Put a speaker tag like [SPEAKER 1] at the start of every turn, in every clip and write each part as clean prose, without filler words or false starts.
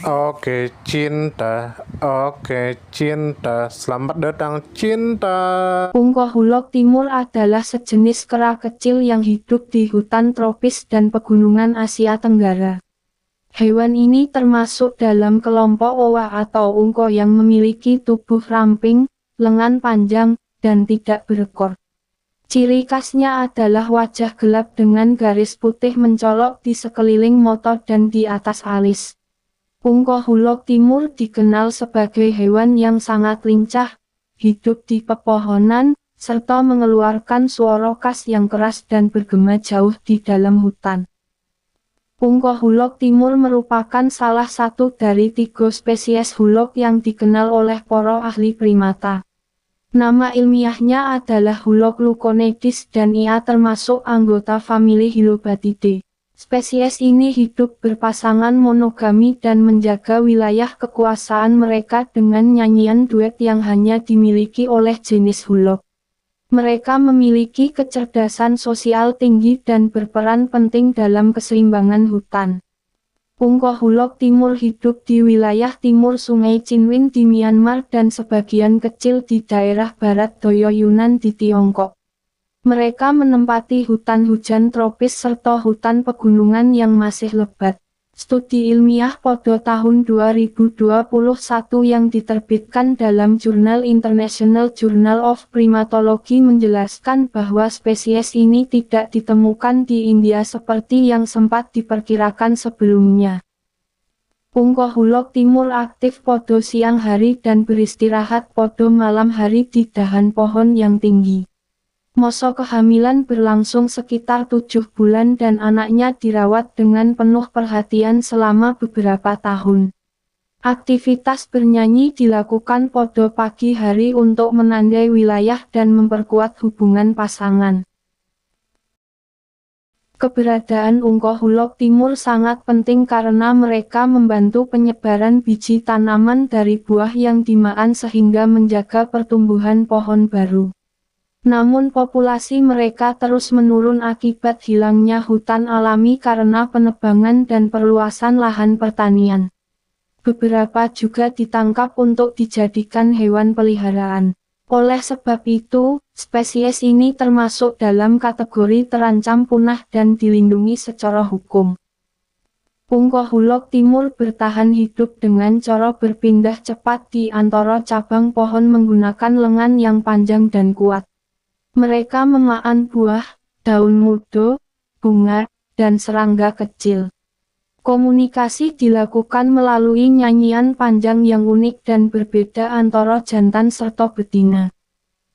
[SPEAKER 1] Oke cinta, selamat datang cinta.
[SPEAKER 2] Ungkohulok timur adalah sejenis kera kecil yang hidup di hutan tropis dan pegunungan Asia Tenggara. Hewan ini termasuk dalam kelompok owa atau ungko yang memiliki tubuh ramping, lengan panjang, dan tidak berekor. Ciri khasnya adalah wajah gelap dengan garis putih mencolok di sekeliling mata dan di atas alis. Ungkohulok timur dikenal sebagai hewan yang sangat lincah, hidup di pepohonan, serta mengeluarkan suara khas yang keras dan bergema jauh di dalam hutan. Ungkohulok timur merupakan salah satu dari 3 spesies hulok yang dikenal oleh para ahli primata. Nama ilmiahnya adalah Hulok leuconidis dan ia termasuk anggota famili Hylobatidae. Spesies ini hidup berpasangan monogami dan menjaga wilayah kekuasaan mereka dengan nyanyian duet yang hanya dimiliki oleh jenis hulok. Mereka memiliki kecerdasan sosial tinggi dan berperan penting dalam keseimbangan hutan. Ungkohulok timur hidup di wilayah timur Sungai Qinwen di Myanmar dan sebagian kecil di daerah barat daya Yunnan di Tiongkok. Mereka menempati hutan hujan tropis serta hutan pegunungan yang masih lebat. Studi ilmiah pada tahun 2021 yang diterbitkan dalam jurnal International Journal of Primatology menjelaskan bahwa spesies ini tidak ditemukan di India seperti yang sempat diperkirakan sebelumnya. Ungkohulok timur aktif pada siang hari dan beristirahat pada malam hari di dahan pohon yang tinggi. Masa kehamilan berlangsung sekitar 7 bulan dan anaknya dirawat dengan penuh perhatian selama beberapa tahun. Aktivitas bernyanyi dilakukan pada pagi hari untuk menandai wilayah dan memperkuat hubungan pasangan. Keberadaan ungkohulok timur sangat penting karena mereka membantu penyebaran biji tanaman dari buah yang dimakan sehingga menjaga pertumbuhan pohon baru. Namun populasi mereka terus menurun akibat hilangnya hutan alami karena penebangan dan perluasan lahan pertanian. Beberapa juga ditangkap untuk dijadikan hewan peliharaan. Oleh sebab itu, spesies ini termasuk dalam kategori terancam punah dan dilindungi secara hukum. Ungkohulok timur bertahan hidup dengan cara berpindah cepat di antara cabang pohon menggunakan lengan yang panjang dan kuat. Mereka memakan buah, daun muda, bunga, dan serangga kecil. Komunikasi dilakukan melalui nyanyian panjang yang unik dan berbeda antara jantan serta betina.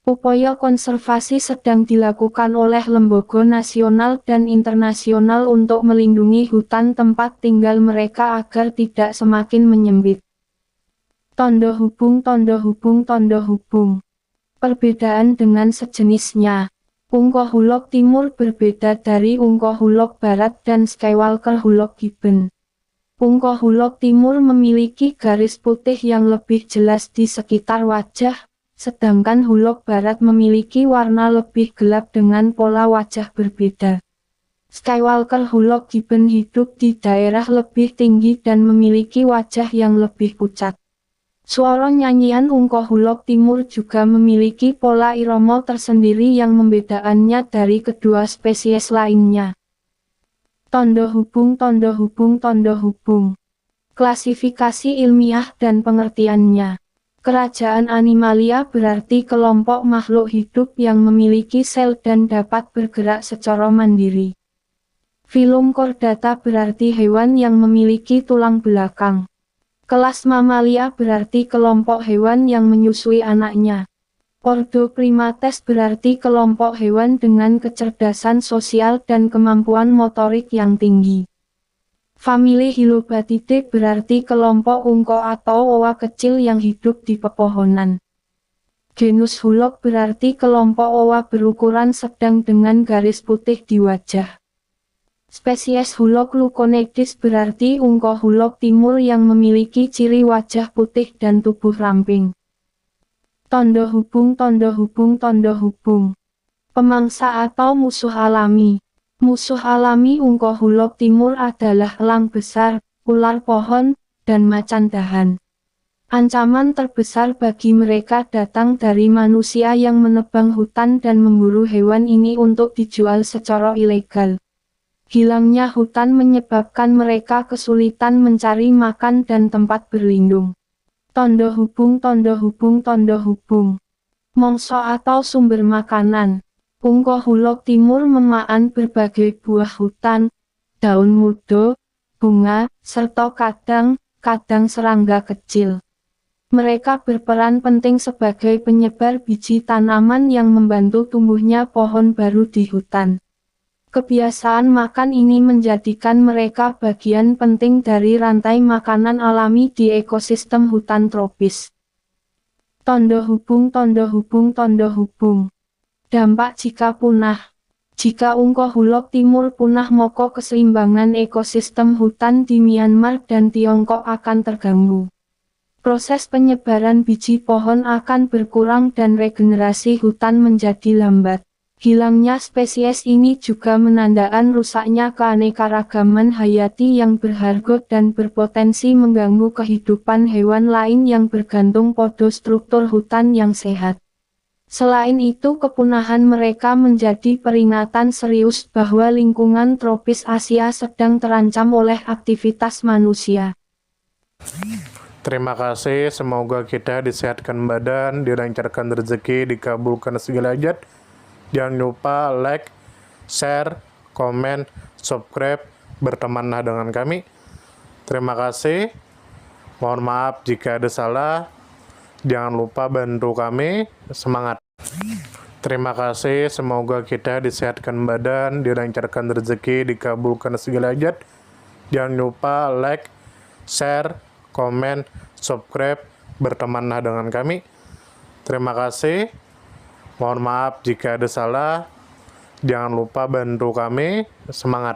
[SPEAKER 2] Upaya konservasi sedang dilakukan oleh lembaga nasional dan internasional untuk melindungi hutan tempat tinggal mereka agar tidak semakin menyempit. Tanda hubung. Perbedaan dengan sejenisnya. Ungkohulok timur berbeda dari ungkohulok barat dan Skywalker hulok gibbon. Ungkohulok timur memiliki garis putih yang lebih jelas di sekitar wajah, sedangkan hulok barat memiliki warna lebih gelap dengan pola wajah berbeda. Skywalker hulok gibbon hidup di daerah lebih tinggi dan memiliki wajah yang lebih pucat. Suara nyanyian ungkohulok timur juga memiliki pola irama tersendiri yang membedakannya dari kedua spesies lainnya. Tanda hubung. Klasifikasi ilmiah dan pengertiannya. Kerajaan Animalia berarti kelompok makhluk hidup yang memiliki sel dan dapat bergerak secara mandiri. Filum Chordata berarti hewan yang memiliki tulang belakang. Kelas Mamalia berarti kelompok hewan yang menyusui anaknya. Ordo Primates berarti kelompok hewan dengan kecerdasan sosial dan kemampuan motorik yang tinggi. Famili Hylobatidae berarti kelompok ungko atau owa kecil yang hidup di pepohonan. Genus Hulok berarti kelompok owa berukuran sedang dengan garis putih di wajah. Spesies Hulok leuconidis berarti ungkohulok timur yang memiliki ciri wajah putih dan tubuh ramping. Tanda hubung. Pemangsa atau musuh alami. Musuh alami ungkohulok timur adalah elang besar, ular pohon, dan macan dahan. Ancaman terbesar bagi mereka datang dari manusia yang menebang hutan dan memburu hewan ini untuk dijual secara ilegal. Hilangnya hutan menyebabkan mereka kesulitan mencari makan dan tempat berlindung. Tondo hubung, tondo hubung, tondo hubung. Mongso atau sumber makanan. Ungkoh Hulok Timur memaan berbagai buah hutan, daun mudo, bunga, serta kadang serangga kecil. Mereka berperan penting sebagai penyebar biji tanaman yang membantu tumbuhnya pohon baru di hutan. Kebiasaan makan ini menjadikan mereka bagian penting dari rantai makanan alami di ekosistem hutan tropis. Tondo hubung, tondo hubung, tondo hubung. Dampak jika punah. Jika ungkoh Hulok Timur punah maka keseimbangan ekosistem hutan di Myanmar dan Tiongkok akan terganggu. Proses penyebaran biji pohon akan berkurang dan regenerasi hutan menjadi lambat. Hilangnya spesies ini juga menandakan rusaknya keanekaragaman hayati yang berharga dan berpotensi mengganggu kehidupan hewan lain yang bergantung pada struktur hutan yang sehat. Selain itu, kepunahan mereka menjadi peringatan serius bahwa lingkungan tropis Asia sedang terancam oleh aktivitas manusia.
[SPEAKER 1] Terima kasih, semoga kita disehatkan badan, dilancarkan rezeki, dikabulkan segala hajat. Jangan lupa like, share, komen, subscribe, bertemanlah dengan kami. Terima kasih. Mohon maaf jika ada salah. Jangan lupa bantu kami. Semangat. Terima kasih, semoga kita disehatkan badan, dilancarkan rezeki, dikabulkan segala hajat. Jangan lupa like, share, komen, subscribe, bertemanlah dengan kami. Terima kasih. Mohon maaf jika ada salah. Jangan lupa bantu kami. Semangat.